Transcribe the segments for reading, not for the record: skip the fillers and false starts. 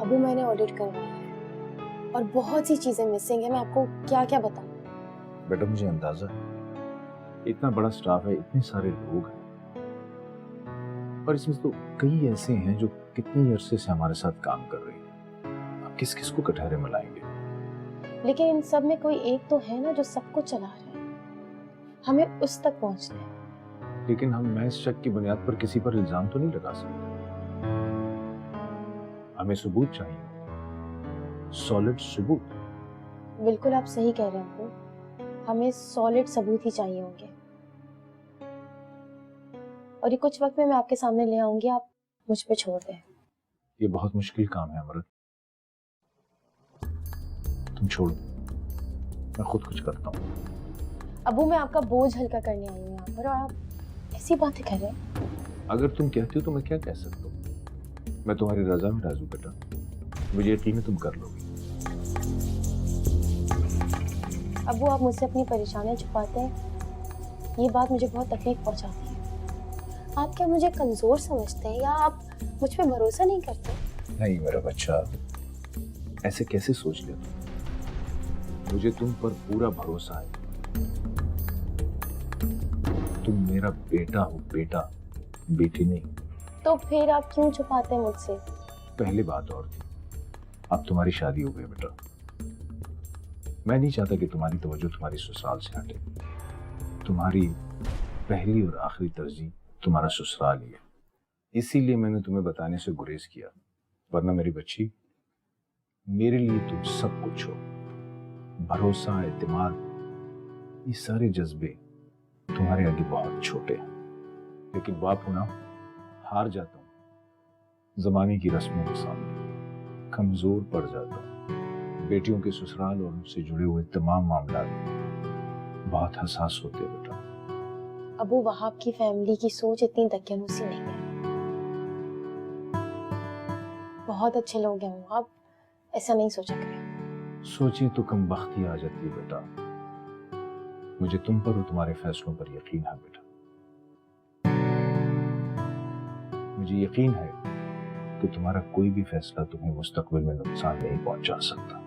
अबू मैंने ऑडिट करवाया है और बहुत सी चीजें मिसिंग है। मैं आपको क्या क्या बताऊं? बेटा मुझे अंदाजा है, इतना बड़ा स्टाफ है, इतने सारे लोग हैं, और इसमें तो कई ऐसे हैं जो कितने अरसे से हमारे साथ काम कर रहे हैं। आप किस किस को कटहरे में लाएंगे? लेकिन इन सब में कोई एक तो है ना जो सबको चला रहा है। हमें उस तक पहुंचना है। लेकिन हम महज शक की बुनियाद पर किसी पर इल्जाम तो नहीं लगा सकते। हमें सबूत चाहिए, सॉलिड सबूत। बिल्कुल आप सही कह रहे हैं अबू, हमें सॉलिड सबूत ही चाहिए होंगे। और ये कुछ वक्त में मैं आपके सामने ले आऊंगी, आप मुझ पे छोड़ दें। ये बहुत मुश्किल काम है अमृत, तुम छोड़ो, मैं खुद कुछ करता हूँ। अबू मैं आपका बोझ हल्का करने आई हूँ यहाँ पर और आप ऐसी बातें कर रहे हैं। अगर तुम कहती हो तो मैं क्या कह सकता हूँ? मैं तुम्हारी रजा में राजू बेटा, मुझे यकीन है तुम कर लोगी। अबू आप मुझसे अपनी परेशानियां छुपाते हैं, ये बात मुझे बहुत तकलीफ पहुंचाती है। आप क्या मुझे कमजोर समझते हैं या आप मुझ पे भरोसा नहीं करते? नहीं मेरा बच्चा, ऐसे कैसे सोच लिया तुम? मुझे तुम पर पूरा भरोसा है। तुम मेरा बेटा हो, बेटा, बेटी नहीं। तो फिर आप क्यों छुपाते हैं मुझसे? पहले बात और थी, अब तुम्हारी शादी हो गई बेटा। मैं नहीं चाहता कि तुम्हारी तवज्जो तुम्हारी ससुराल से हटे। तुम्हारी पहली और आखिरी तरजीह तुम्हारा ससुराल ही है, इसीलिए मैंने तुम्हें बताने से गुरेज किया। वरना मेरी बच्ची, मेरे लिए तुम सब कुछ हो। भरोसा, एतमाद, ये सारे जज्बे तुम्हारे आगे बहुत छोटे हैं। लेकिन बाप होना, हार जाता हूं जमाने की रस्मों के सामने, कमजोर पड़ जाता हूं। बेटियों के ससुराल और उनसे जुड़े हुए तमाम मामला बहुत हसास होते हैं बेटा। अबू वहाब की फैमिली की सोच इतनी दकियानूसी नहीं है। बहुत अच्छे लोग हैं वो, आप ऐसा नहीं सोचा करें। सोचिए तो कम बख्ती आ जाती है बेटा। मुझे तुम पर और तुम्हारे फैसलों पर यकीन है बेटा। मुझे यकीन है कि तुम्हारा कोई भी फैसला तुम्हें मुस्तकबिल में नुकसान नहीं पहुंचा सकता।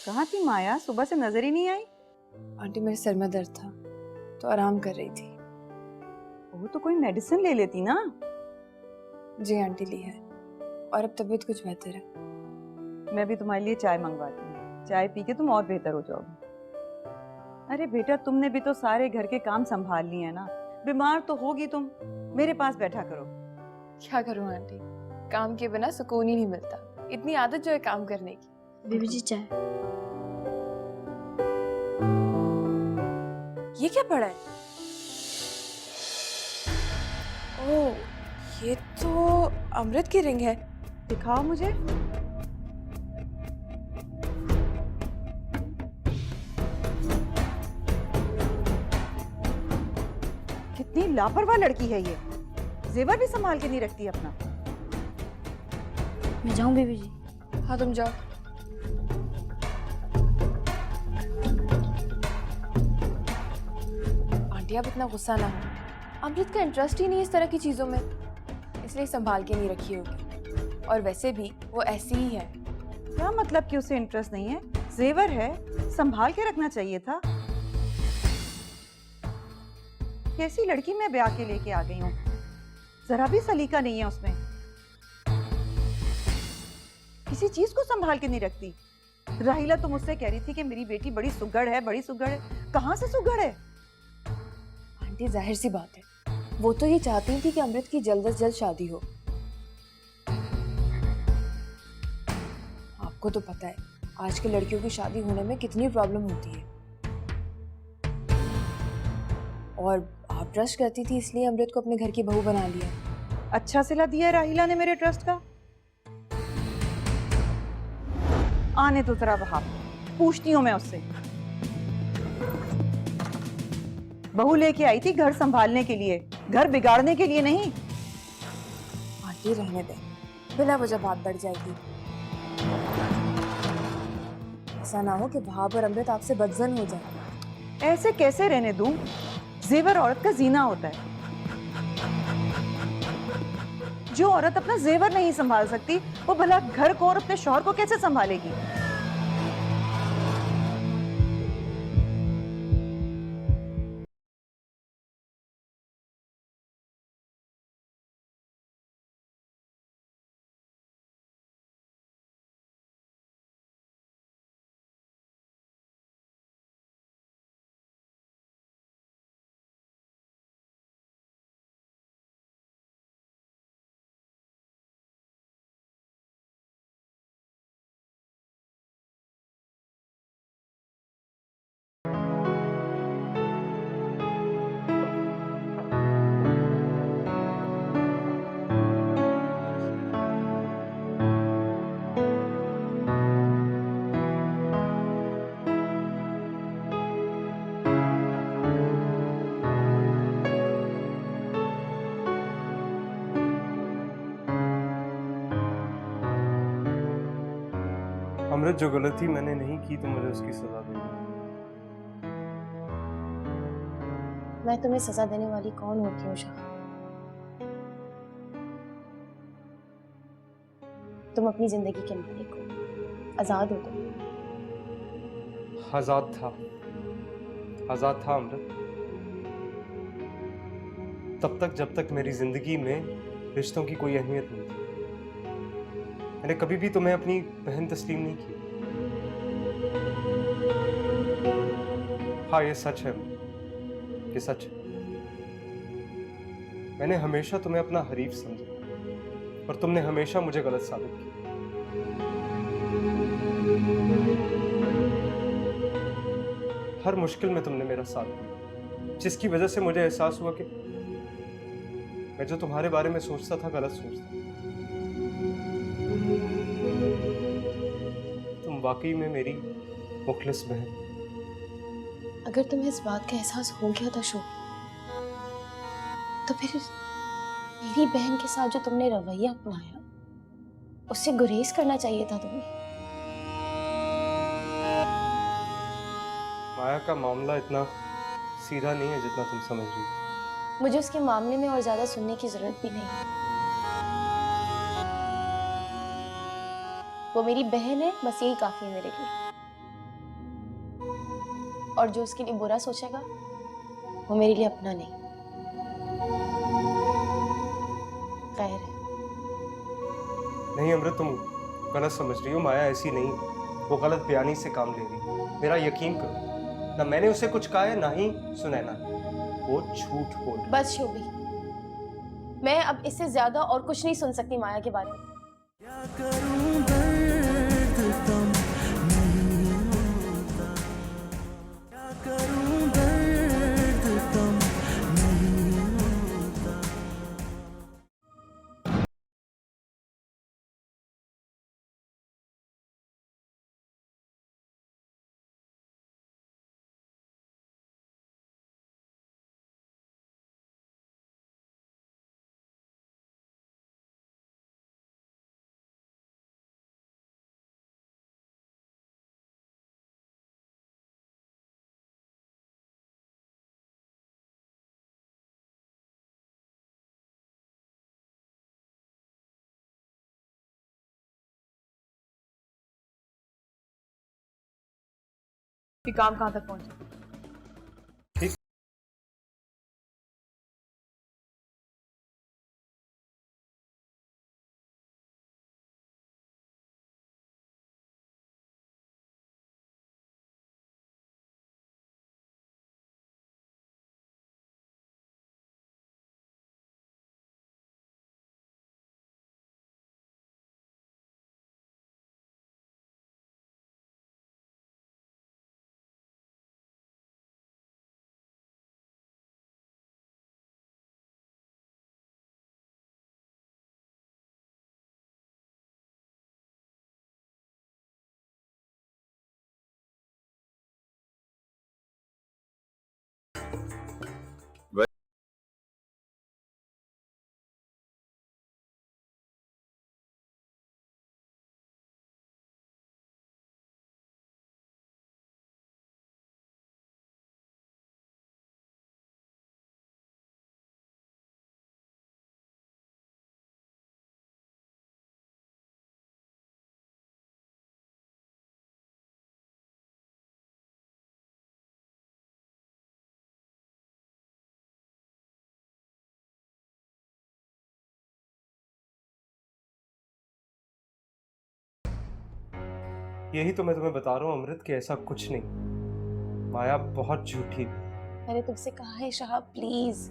कहाँ थी माया? सुबह से नजर ही नहीं आई। आंटी मेरे सर में दर्द था तो आराम कर रही थी। वो तो कोई मेडिसिन ले लेती ना। जी आंटी ली है और अब तबीयत कुछ बेहतर है। मैं भी तुम्हारे लिए चाय मंगवाती हूँ, चाय पी के तुम और बेहतर हो जाओगी। अरे बेटा, तुमने भी तो सारे घर के काम संभाल लिए हैं ना, बीमार तो होगी तुम। मेरे पास बैठा करो। क्या करूँ आंटी, काम के बिना सुकून ही नहीं मिलता। इतनी आदत जो है काम करने की। बीबी जी चाय। ये क्या पड़ा है? ओह, ये तो अमृत की रिंग है। दिखाओ मुझे। कितनी लापरवाह लड़की है ये, जेवर भी संभाल के नहीं रखती अपना। मैं जाऊं बीबी जी? हाँ तुम जाओ। आंटी आप इतना गुस्सा ना हो, अमृत का इंटरेस्ट ही नहीं है इस तरह की चीजों में, इसलिए संभाल के नहीं रखी होगी। और वैसे भी वो ऐसी ही है। क्या मतलब कि उसे इंटरेस्ट नहीं है? जेवर है, संभाल के रखना चाहिए था। कैसी लड़की मैं ब्याह के लेके आ गई हूँ, जरा भी सलीका नहीं है उसमें। किसी चीज को संभाल के नहीं रखती। राहिला तो मुझसे कह रही थी कि मेरी बेटी बड़ी सुघड़ है, बड़ी सुघड़ है। कहाँ से सुघड़ है? आंटी जाहिर सी बात है, वो तो ये चाहती थी कि अमृत की जल्द से जल्द शादी हो। आपको तो पता है आजकल लड़कियों की शादी होने में कितनी प्रॉब्लम होती है, और आप ट्रस्ट करती थी इसलिए अमृत को अपने घर की बहू बना लिया। अच्छा सिला दिया है राहिला ने मेरे ट्रस्ट का। आने तो जरा वहां, पूछती हूँ मैं उससे। बहू लेके आई थी घर संभालने के लिए, घर बिगाड़ने के लिए नहीं। आंटी रहने दें, बिना वजह बात बढ़ जाएगी। ऐसा ना हो कि भाभ और अमृत आपसे बदजन हो जाए। ऐसे कैसे रहने दूं? जेवर औरत का जीना होता है। जो औरत अपना जेवर नहीं संभाल सकती, वो भला घर को और अपने शौहर को कैसे संभालेगी? अमृत, जो गलती मैंने नहीं की तो मुझे उसकी सजा दे। मैं तुम्हें सजा देने वाली कौन होती हूँ शाह? तुम अपनी जिंदगी के मालिक हो, आजाद हो तुम। आजाद था, आजाद था अमृत, तब तक जब तक मेरी जिंदगी में रिश्तों की कोई अहमियत नहीं थी। मैंने कभी भी तुम्हें अपनी बहन तस्लीम नहीं की। हाँ, ये सच है, ये सच है। मैंने हमेशा तुम्हें अपना हरीफ समझा और तुमने हमेशा मुझे गलत साबित किया। हर मुश्किल में तुमने मेरा साथ दिया, जिसकी वजह से मुझे एहसास हुआ कि मैं जो तुम्हारे बारे में सोचता था गलत सोचता था। तुम वाकई में मेरी मुखलिस बहन। अगर तुम्हें इस बात का एहसास हो गया था शो, तो फिर मेरी बहन के साथ जो तुमने रवैया अपनाया, उससे गुरेज करना चाहिए था तुम्हें। माया का मामला इतना सीधा नहीं है जितना तुम समझ रही हो। मुझे उसके मामले में और ज्यादा सुनने की जरूरत भी नहीं। वो मेरी बहन है, बस यही काफी है मेरे लिए। और जो उसके लिए बुरा सोचेगा, वो मेरे लिए अपना नहीं, खैर है। नहीं अमृत, तुम गलत समझ रही हो। माया ऐसी नहीं, वो गलत बयानी से काम ले रही। मेरा यकीन करो, ना मैंने उसे कुछ कहा है, ना ही सुनैना ने। वो झूठ बोल रही। बस शोभी, मैं अब इससे ज्यादा और कुछ नहीं सुन सकती माया के बारे में। क्या करूं दर्द कम नहीं होता, क्या करूं दर्द कम नहीं होता। ये काम कहाँ तक पहुँचा? यही तो मैं तुम्हें बता रहा हूँ अमृत कि ऐसा कुछ नहीं। माया बहुत झूठी है। मैंने तुमसे कहा है शाह, प्लीज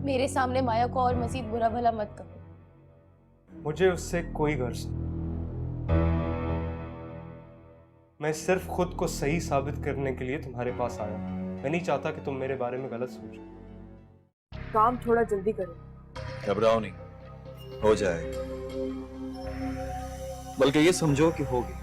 मेरे सामने माया को और मजीद बुरा भला मत कहो। मुझे उससे कोई गर्ज नहीं। मैं सिर्फ खुद को सही साबित करने के लिए तुम्हारे पास आया। मैं नहीं चाहता कि तुम मेरे बारे में गलत सोचो। काम थोड़ा जल्दी करो। घबराओ नहीं, हो जाएगा। बल्कि ये समझो कि होगी।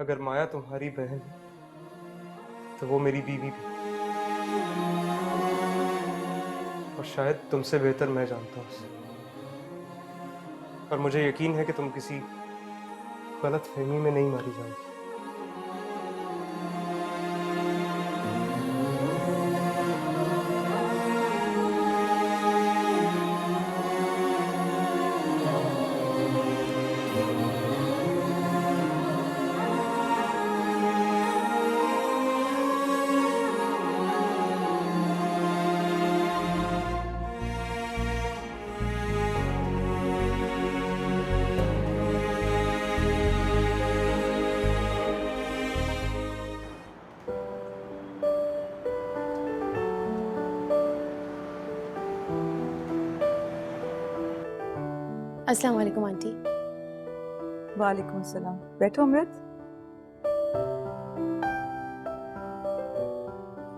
अगर माया तुम्हारी बहन है तो वो मेरी बीवी भी, और शायद तुमसे बेहतर मैं जानता हूँ उसे। और मुझे यकीन है कि तुम किसी गलत फहमी में नहीं मारी जाओगी। अस्सलाम वालेकुम आंटी। वालेकुम सलाम। बैठो अमृत।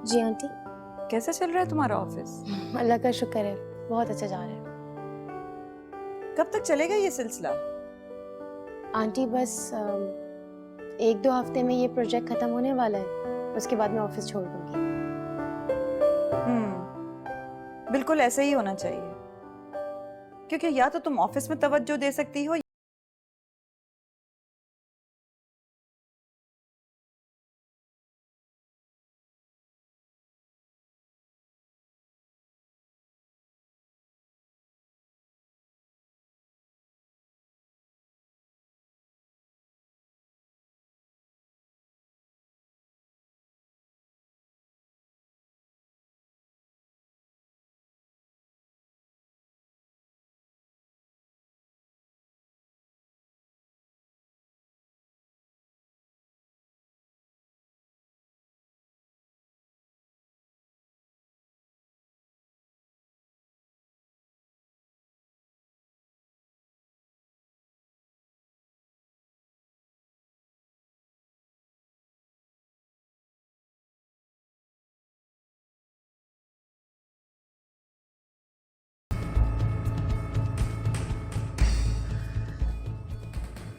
जी आंटी। कैसा चल रहा है तुम्हारा ऑफिस? अल्लाह का शुक्र है, बहुत अच्छा जा रहा है। कब तक चलेगा ये सिलसिला? आंटी बस 1-2 हफ्ते में ये प्रोजेक्ट खत्म होने वाला है, उसके बाद मैं ऑफिस छोड़ दूंगी। बिल्कुल ऐसा ही होना चाहिए, क्योंकि या तो तुम ऑफिस में तवज्जो दे सकती हो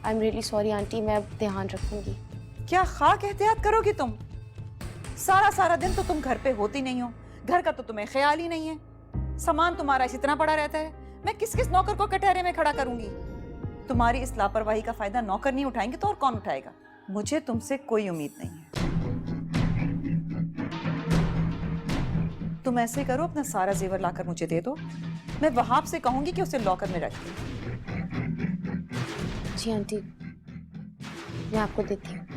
I am really sorry aunty, मैं अब ध्यान रखूंगी। क्या खाक एहतियात करोगी तुम? सारा सारा दिन तो तुम घर पे होती नहीं हो, घर का तो तुम्हें ख्याल ही नहीं है। सामान तुम्हारा इतना पड़ा रहता है, मैं किस किस नौकर को कटहरे में खड़ा करूंगी? तुम्हारी इस लापरवाही का फायदा नौकर नहीं उठाएंगे तो और कौन उठाएगा? मुझे तुमसे कोई उम्मीद नहीं है। तुम ऐसे करो, अपना सारा जेवर लाकर मुझे दे दो, मैं वहाब से कहूंगी कि उसे लॉकर में रख दे। जी आंटी, मैं आपको देती हूँ।